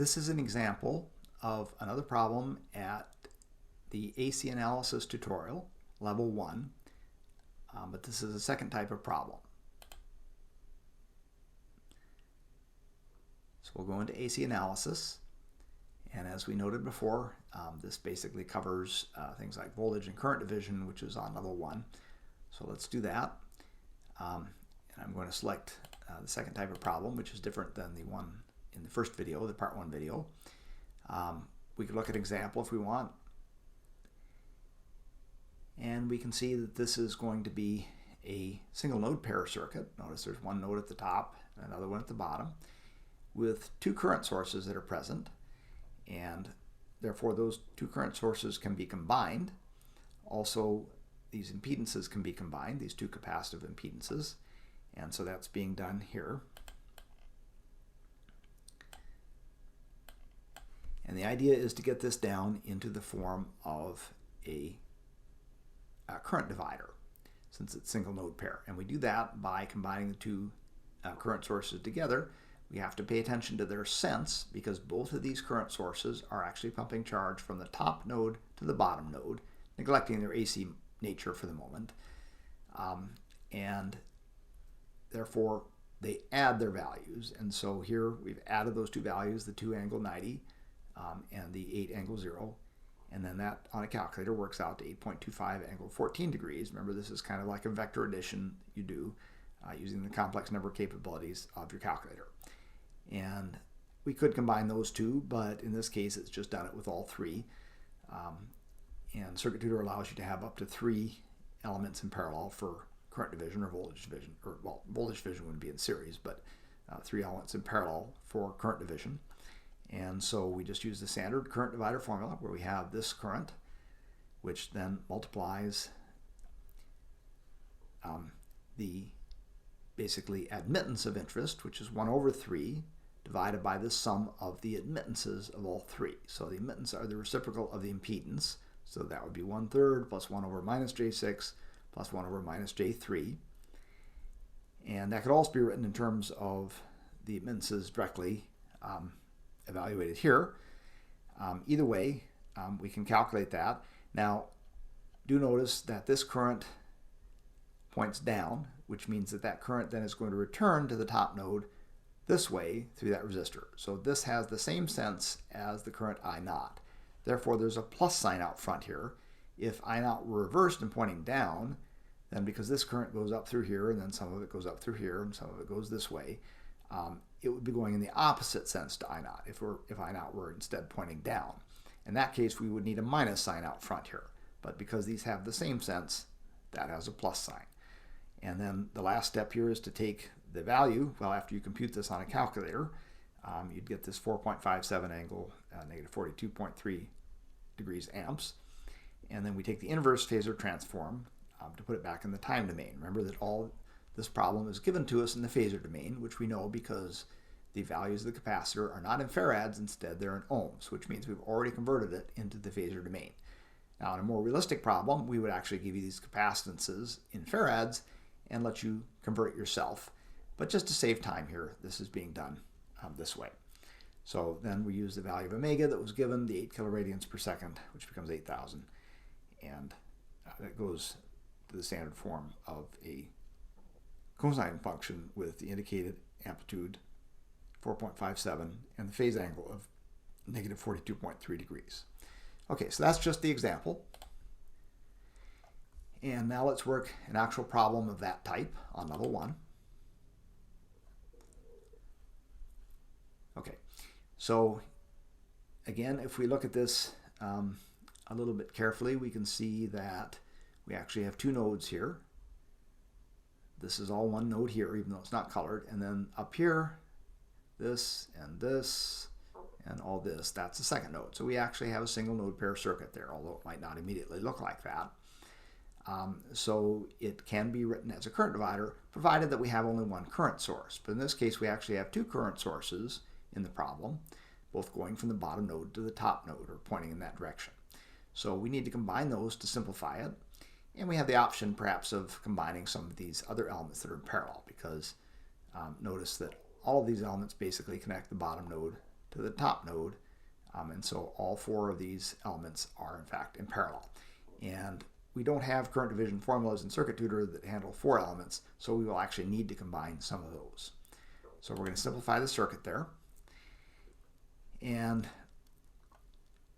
This is an example of another problem at the AC analysis tutorial, level 1, but this is a second type of problem. So we'll go into AC analysis, and as we noted before, this basically covers things like voltage and current division, which is on level 1. So let's do that. And I'm going to select the second type of problem, which is different than the one in the first video, the part 1 video. We could look at an example if we want. And we can see that this is going to be a single node pair circuit. Notice there's one node at the top and another one at the bottom with two current sources that are present, and therefore those two current sources can be combined. Also, these impedances can be combined, these two capacitive impedances, and so that's being done here. And the idea is to get this down into the form of a current divider, since it's single node pair. And we do that by combining the two current sources together. We have to pay attention to their sense, because both of these current sources are actually pumping charge from the top node to the bottom node, neglecting their AC nature for the moment. And therefore they add their values. And so here we've added those two values, the 2 angle 90 and the 8 angle 0. And then that on a calculator works out to 8.25 angle 14 degrees. Remember, this is kind of like a vector addition you do using the complex number capabilities of your calculator. And we could combine those two, but in this case it's just done it with all three. And Circuit Tutor allows you to have up to 3 elements in parallel for current division or voltage division, or well, voltage division wouldn't be in series, but 3 elements in parallel for current division. And so we just use the standard current divider formula, where we have this current, which then multiplies the basically admittance of interest, which is 1 over 3, divided by the sum of the admittances of all 3. So the admittance are the reciprocal of the impedance, so that would be 1/3 plus 1 over minus J6 plus 1 over minus J3. And that could also be written in terms of the admittances directly evaluated here. Either way, we can calculate that. Now, do notice that this current points down, which means that that current then is going to return to the top node this way through that resistor. So this has the same sense as the current I0. Therefore, there's a plus sign out front here. If I0 were reversed and pointing down, then because this current goes up through here, and then some of it goes up through here, and some of it goes this way, it would be going in the opposite sense to I0 if I0 were instead pointing down. In that case, we would need a minus sign out front here. But because these have the same sense, that has a plus sign. And then the last step here is to take the value. Well, after you compute this on a calculator, you'd get this 4.57 angle negative 42.3 degrees amps. And then we take the inverse phasor transform to put it back in the time domain. Remember that all this problem is given to us in the phasor domain, which we know because the values of the capacitor are not in farads, instead they're in ohms, which means we've already converted it into the phasor domain. Now, in a more realistic problem, we would actually give you these capacitances in farads and let you convert it yourself. But just to save time here, this is being done this way. So then we use the value of omega that was given, the 8 kiloradians per second, which becomes 8,000. And that goes to the standard form of a cosine function with the indicated amplitude 4.57 and the phase angle of negative 42.3 degrees. Okay, so that's just the example. And now let's work an actual problem of that type on level 1. Okay, so again, if we look at this a little bit carefully, we can see that we actually have 2 nodes here. This is all one node here, even though it's not colored. And then up here, this and all this, that's the second node. So we actually have a single node pair circuit there, although it might not immediately look like that. So it can be written as a current divider, provided that we have only one current source. But in this case, we actually have 2 current sources in the problem, both going from the bottom node to the top node, or pointing in that direction. So we need to combine those to simplify it. And we have the option perhaps of combining some of these other elements that are in parallel, because notice that all of these elements basically connect the bottom node to the top node. And so all 4 of these elements are in fact in parallel. And we don't have current division formulas in Circuit Tutor that handle 4 elements, so we will actually need to combine some of those. So we're going to simplify the circuit there. And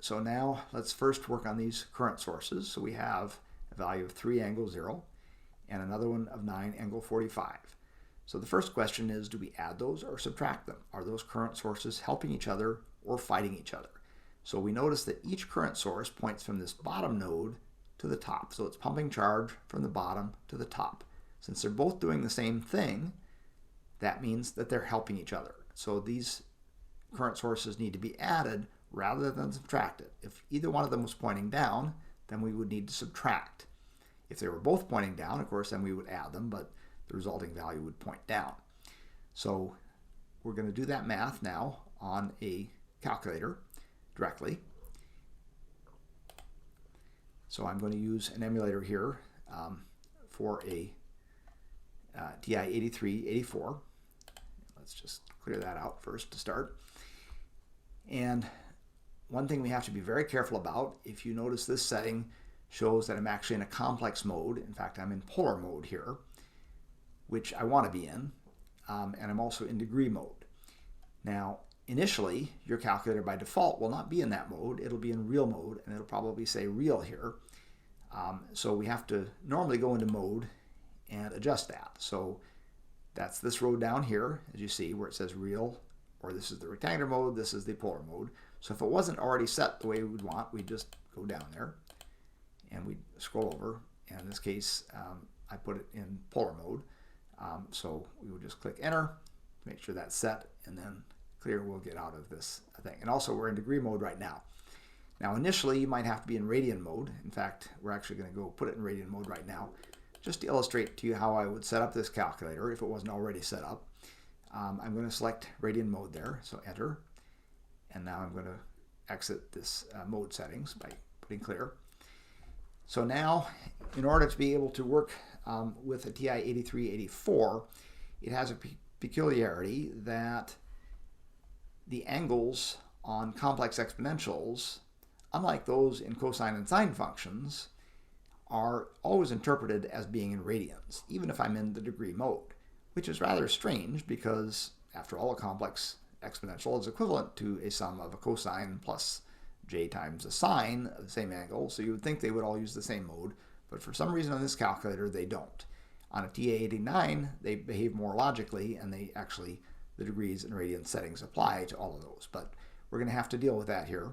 so now let's first work on these current sources. So we have a value of 3 angle 0 and another one of 9 angle 45. So the first question is, do we add those or subtract them? Are those current sources helping each other or fighting each other? So we notice that each current source points from this bottom node to the top. So it's pumping charge from the bottom to the top. Since they're both doing the same thing, that means that they're helping each other. So these current sources need to be added rather than subtracted. If either one of them was pointing down, then we would need to subtract. If they were both pointing down, of course, then we would add them, but the resulting value would point down. So we're going to do that math now on a calculator directly. So I'm going to use an emulator here for a TI-8384. Let's just clear that out first to start. And one thing we have to be very careful about, if you notice this setting shows that I'm actually in a complex mode. In fact, I'm in polar mode here, which I want to be in, and I'm also in degree mode. Now, initially, your calculator by default will not be in that mode. It'll be in real mode, and it'll probably say real here. So we have to normally go into mode and adjust that. So that's this row down here, as you see, where it says real, or this is the rectangular mode, this is the polar mode. So if it wasn't already set the way we would want, we'd just go down there, and we'd scroll over. And in this case, I put it in polar mode. So we would just click enter, make sure that's set, and then clear, we'll get out of this thing. And also we're in degree mode right now. Now initially you might have to be in radian mode. In fact, we're actually going to go put it in radian mode right now, just to illustrate to you how I would set up this calculator if it wasn't already set up. I'm going to select radian mode there, so enter. And now I'm going to exit this mode settings by putting clear. So now, in order to be able to work with a TI-8384, it has a peculiarity that the angles on complex exponentials, unlike those in cosine and sine functions, are always interpreted as being in radians, even if I'm in the degree mode, which is rather strange because, after all, a complex exponential is equivalent to a sum of a cosine plus j times a sine of the same angle, so you would think they would all use the same mode, but for some reason on this calculator they don't. On a TI-89 they behave more logically, and they actually, the degrees and radian settings apply to all of those, but we're going to have to deal with that here.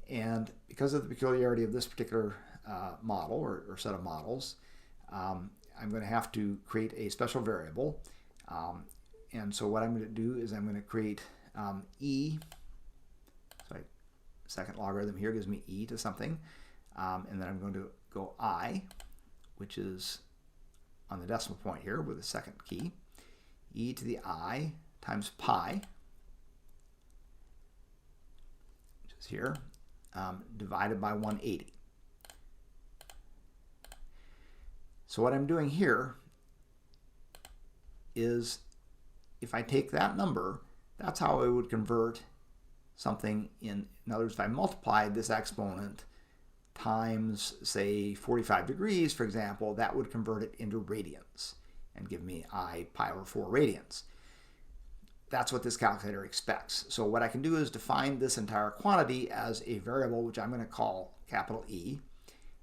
And because of the peculiarity of this particular model or set of models, I'm going to have to create a special variable. And so what I'm going to do is I'm going to create e. So second logarithm here gives me e to something. And then I'm going to go I, which is on the decimal point here with the second key. E to the I times pi, which is here, divided by 180. So what I'm doing here is, if I take that number, that's how I would convert something in other words, if I multiplied this exponent times, say, 45 degrees, for example, that would convert it into radians and give me I pi over 4 radians. That's what this calculator expects. So what I can do is define this entire quantity as a variable, which I'm going to call capital E,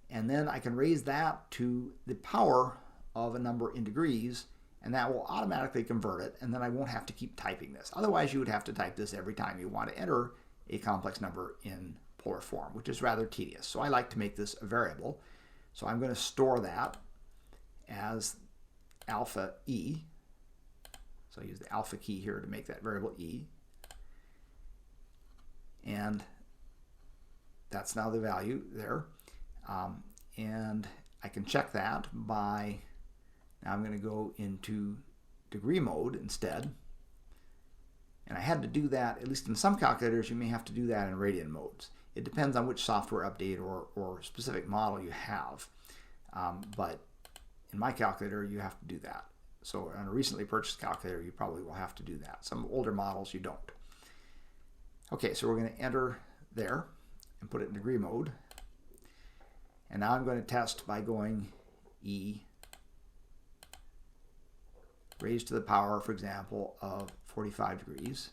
and then I can raise that to the power of a number in degrees, and that will automatically convert it, and then I won't have to keep typing this. Otherwise, you would have to type this every time you want to enter a complex number in polar form, which is rather tedious. So I like to make this a variable. So I'm going to store that as alpha E. So I use the alpha key here to make that variable E. And that's now the value there. And I can check that by, now I'm going to go into degree mode instead. And I had to do that, at least in some calculators, you may have to do that in radian modes. It depends on which software update or specific model you have. But in my calculator, you have to do that. So on a recently purchased calculator, you probably will have to do that. Some older models, you don't. Okay, so we're going to enter there and put it in degree mode. And now I'm going to test by going e raised to the power, for example, of 45 degrees.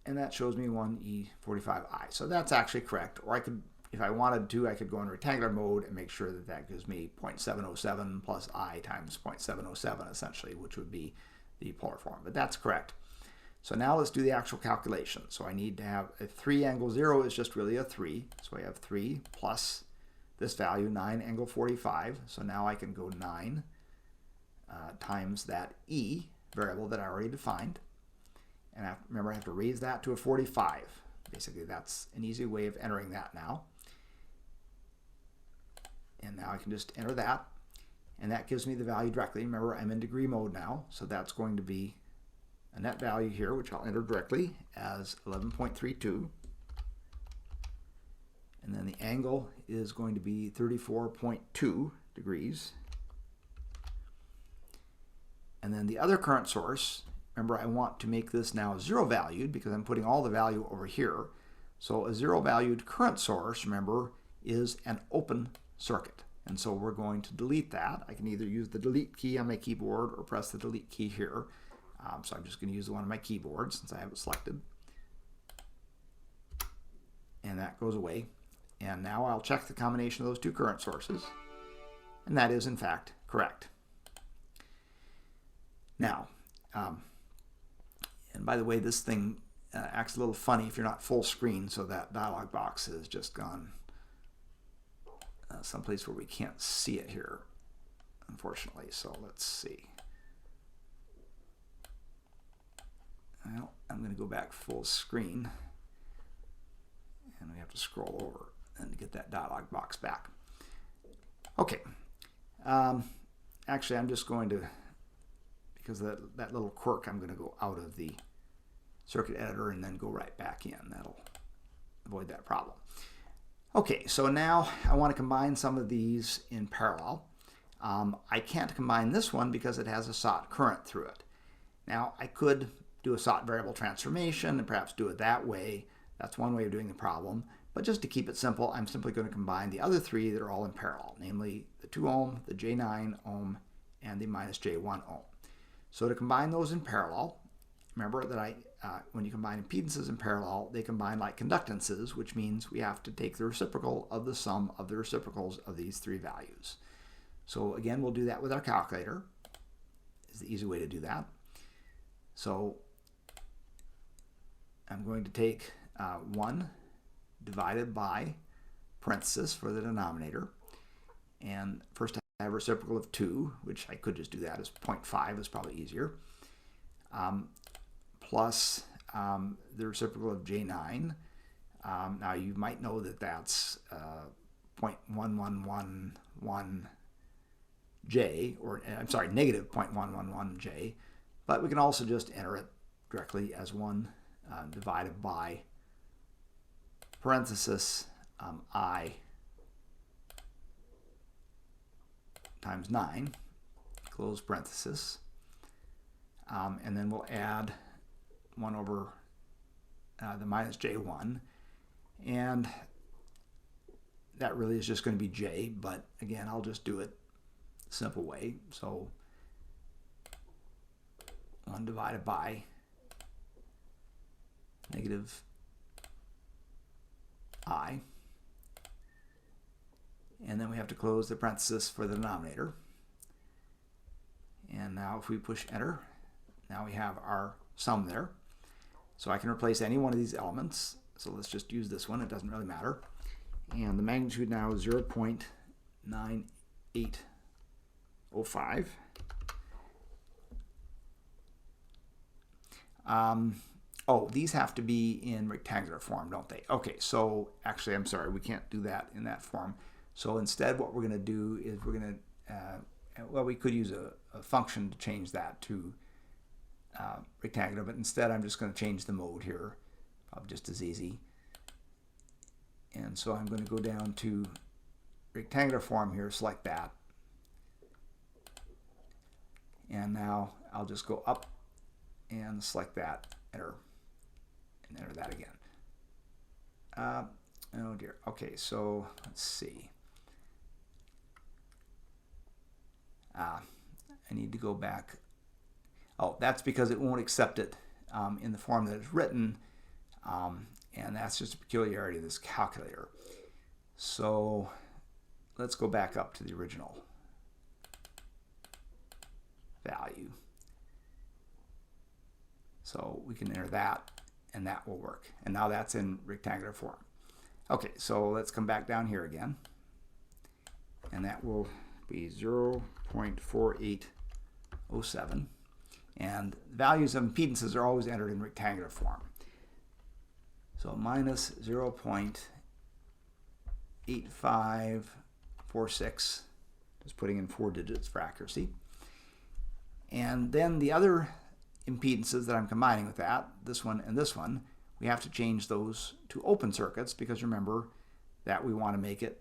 And that shows me 1e45i. So that's actually correct. Or I could, if I wanted to, I could go in rectangular mode and make sure that that gives me 0.707 plus I times 0.707 essentially, which would be the polar form. But that's correct. So now let's do the actual calculation. So I need to have a 3 angle 0 is just really a 3. So I have 3 plus this value, 9 angle 45. So now I can go 9 times that e variable that I already defined. And remember, I have to raise that to a 45. Basically, that's an easy way of entering that now. And now I can just enter that. And that gives me the value directly. Remember, I'm in degree mode now. So that's going to be a net value here, which I'll enter directly as 11.32. And then the angle is going to be 34.2 degrees. And then the other current source, remember, I want to make this now zero valued because I'm putting all the value over here. So a zero valued current source, remember, is an open circuit. And so we're going to delete that. I can either use the delete key on my keyboard or press the delete key here. So I'm just going to use the one on my keyboard since I have it selected. And that goes away. And now I'll check the combination of those two current sources. And that is, in fact, correct. Now, and by the way, this thing acts a little funny if you're not full screen, so that dialog box has just gone someplace where we can't see it here, unfortunately. So let's see. Well, I'm going to go back full screen, and we have to scroll over and get that dialog box back. Okay. Actually, I'm just going to, because of that little quirk, I'm going to go out of the circuit editor and then go right back in. That'll avoid that problem. Okay, so now I want to combine some of these in parallel. I can't combine this one because it has a sought current through it. Now, I could do a sought variable transformation and perhaps do it that way. That's one way of doing the problem. But just to keep it simple, I'm simply going to combine the other three that are all in parallel, namely the 2 ohm, the J9 ohm, and the minus J1 ohm. So to combine those in parallel, remember that when you combine impedances in parallel, they combine like conductances, which means we have to take the reciprocal of the sum of the reciprocals of these three values. So again, we'll do that with our calculator. Is the easy way to do that. So I'm going to take 1 divided by parenthesis for the denominator. And first I have a reciprocal of 2, which I could just do that as 0.5 is probably easier, plus the reciprocal of J9. Now you might know that that's 0.1111J, or I'm sorry, negative 0.111J, but we can also just enter it directly as 1 divided by parenthesis I times 9, close parenthesis, and then we'll add 1 over the minus J1, and that really is just going to be J, but again, I'll just do it the simple way. So 1 divided by negative I, and then we have to close the parenthesis for the denominator. And now if we push enter, now we have our sum there. So I can replace any one of these elements. So let's just use this one, it doesn't really matter. And the magnitude now is 0.9805. Oh, these have to be in rectangular form, don't they? Okay, so actually, I'm sorry, we can't do that in that form. So instead, what we're going to do is we're going to, well, we could use a function to change that to rectangular, but instead I'm just going to change the mode here, probably just as easy. And so I'm going to go down to rectangular form here, select that. And now I'll just go up and select that, enter. and enter that again. Oh dear. Okay, so let's see. I need to go back. Oh, that's because it won't accept it in the form that it's written, and that's just a peculiarity of this calculator. So let's go back up to the original value. So we can enter that, and that will work. And now that's in rectangular form. Okay, so let's come back down here again, and that will be 0.4807. And values of impedances are always entered in rectangular form. So minus 0.8546, just putting in 4 digits for accuracy. And then the other impedances that I'm combining with that, this one and this one, we have to change those to open circuits, because remember that we want to make it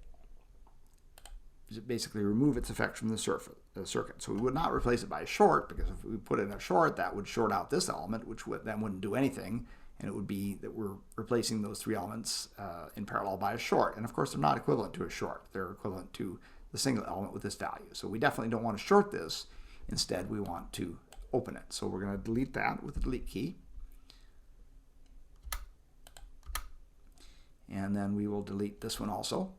basically remove its effect from the circuit. So we would not replace it by a short, because if we put in a short, that would short out this element, which then wouldn't do anything, and it would be that we're replacing those 3 elements in parallel by a short. And of course, they're not equivalent to a short. They're equivalent to the single element with this value. So we definitely don't want to short this. Instead, we want to open it. So we're going to delete that with the delete key. And then we will delete this one also.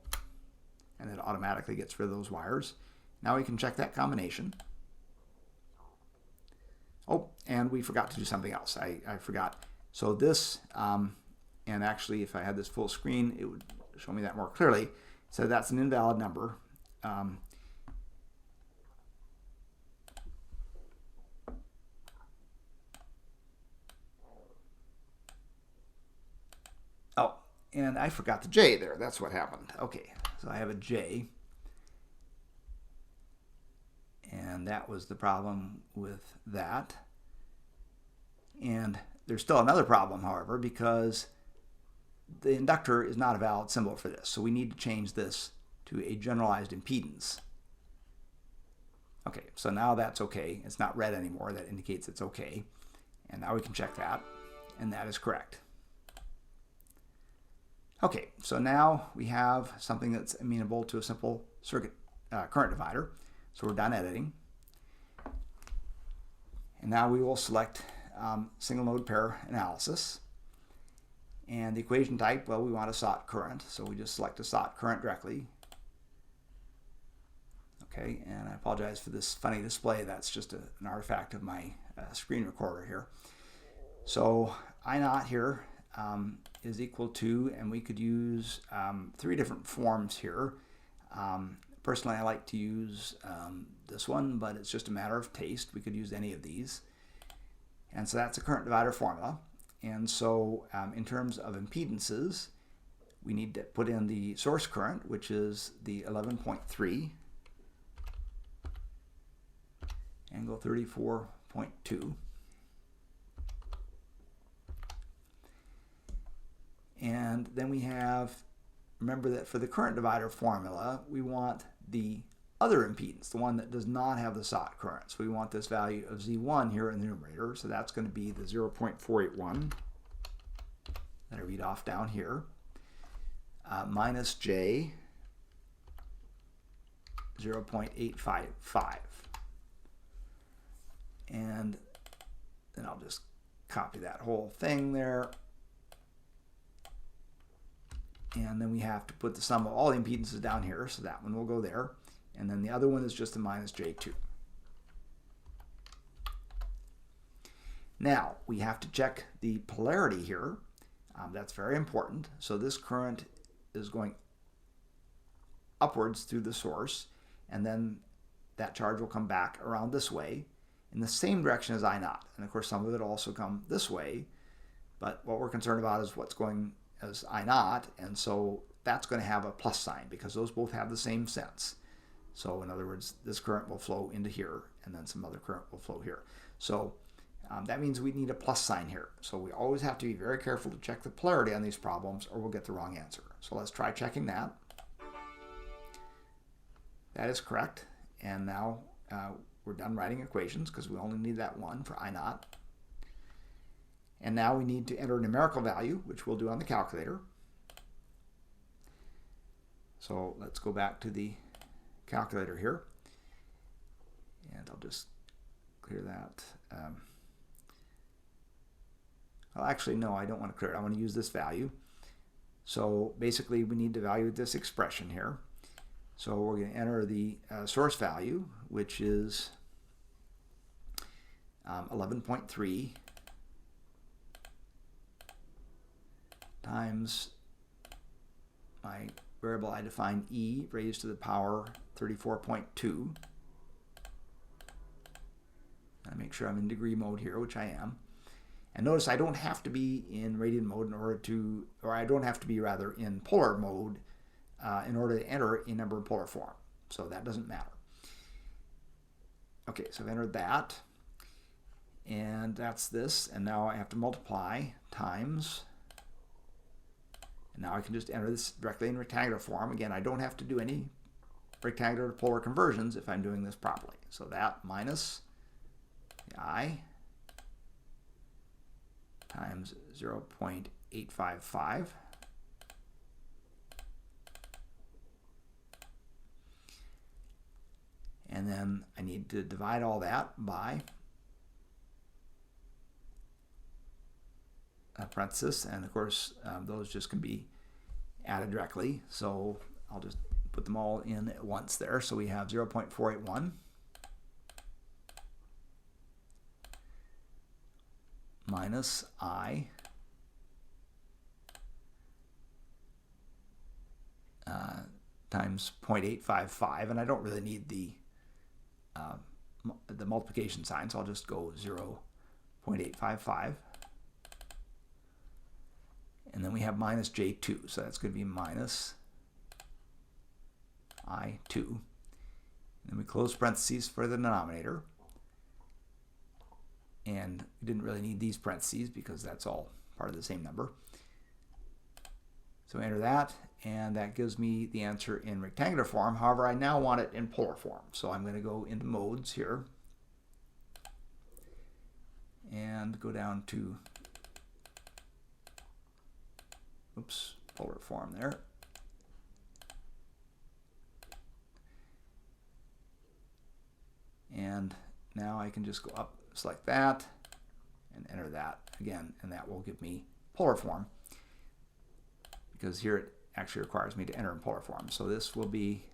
And it automatically gets rid of those wires. Now we can check that combination. Oh, and we forgot to do something else. I forgot. So this, and actually if I had this full screen, it would show me that more clearly. So that's an invalid number. Oh, and I forgot the J there. That's what happened. Okay, so I have a J. And that was the problem with that. And there's still another problem, however, because the inductor is not a valid symbol for this. So we need to change this to a generalized impedance. Okay, so now that's okay. It's not red anymore. That indicates it's okay. And now we can check that, and that is correct. Okay, so now we have something that's amenable to a simple circuit current divider. So we're done editing. And now we will select single node pair analysis. And the equation type, well, we want a sought current. So we just select a sought current directly. Okay, and I apologize for this funny display. That's just an artifact of my screen recorder here. So I naught here is equal to, and we could use 3 different forms here. Personally, I like to use this one, but it's just a matter of taste. We could use any of these. And so that's a current divider formula. And so in terms of impedances, we need to put in the source current, which is the 11.3, angle 34.2. And then we have, remember that for the current divider formula, we want the other impedance, the one that does not have the sought current. So we want this value of Z1 here in the numerator. So that's going to be the 0.481 that I read off down here, minus J 0.855. And then I'll just copy that whole thing there. And then we have to put the sum of all the impedances down here, so that one will go there. And then the other one is just a minus J2. Now, we have to check the polarity here. That's very important. So this current is going upwards through the source, and then that charge will come back around this way in the same direction as I naught. And of course, some of it will also come this way, but what we're concerned about is what's going as I naught, and so that's going to have a plus sign because those both have the same sense. So in other words, this current will flow into here, and then some other current will flow here. So that means we need a plus sign here. So we always have to be very careful to check the polarity on these problems, or we'll get the wrong answer. So let's try checking that. That is correct. And now we're done writing equations because we only need that one for I naught. And now we need to enter a numerical value, which we'll do on the calculator. So let's go back to the calculator here. And I'll just clear that. Well, actually, no, I don't want to clear it. I want to use this value. So basically, we need to evaluate this expression here. So we're going to enter the source value, which is 11.3 times my variable I define e raised to the power 34.2. I make sure I'm in degree mode here, which I am. And notice I don't have to be in radian mode in order to, or I don't have to be rather in polar mode in order to enter a number in polar form. So that doesn't matter. Okay, so I've entered that. And that's this. And now I have to multiply times. And now I can just enter this directly in rectangular form. Again, I don't have to do any rectangular to polar conversions if I'm doing this properly. So that minus the I times 0.855 and then I need to divide all that by a parenthesis, and of course those just can be added directly, so I'll just put them all in at once there. So we have 0.481 minus I times 0.855, and I don't really need the multiplication sign, so I'll just go 0.855, and then we have minus J2, so that's going to be minus I2, and then we close parentheses for the denominator. And we didn't really need these parentheses because that's all part of the same number. So enter that, and that gives me the answer in rectangular form. However, I now want it in polar form. So I'm going to go into modes here and go down to, oops, polar form there. And now I can just go up, select that, and enter that again, and that will give me polar form, because here it actually requires me to enter in polar form. So this will be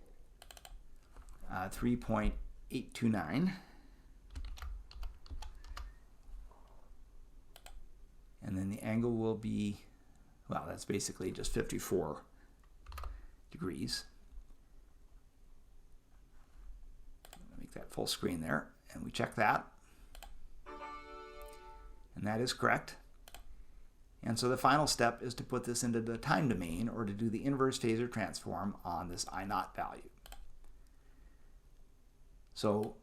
3.829, and then the angle will be, well, that's basically just 54 degrees. Make that full screen there, and we check that. And that is correct. And so the final step is to put this into the time domain, or to do the inverse phasor transform on this I0 value. So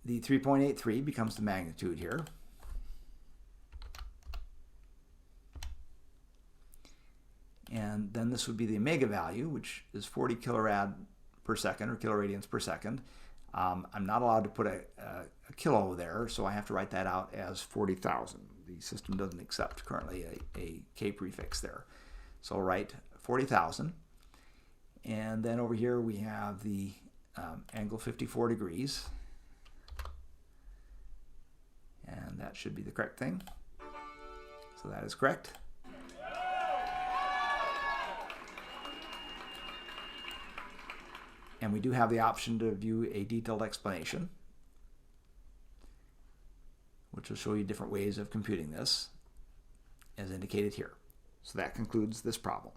the 3.83 becomes the magnitude here. And then this would be the omega value, which is 40 kilorad per second, or kiloradians per second. I'm not allowed to put a kilo there, so I have to write that out as 40,000. The system doesn't accept currently a K prefix there. So I'll write 40,000. And then over here we have the angle 54 degrees. And that should be the correct thing. So that is correct. And we do have the option to view a detailed explanation, which will show you different ways of computing this, as indicated here. So that concludes this problem.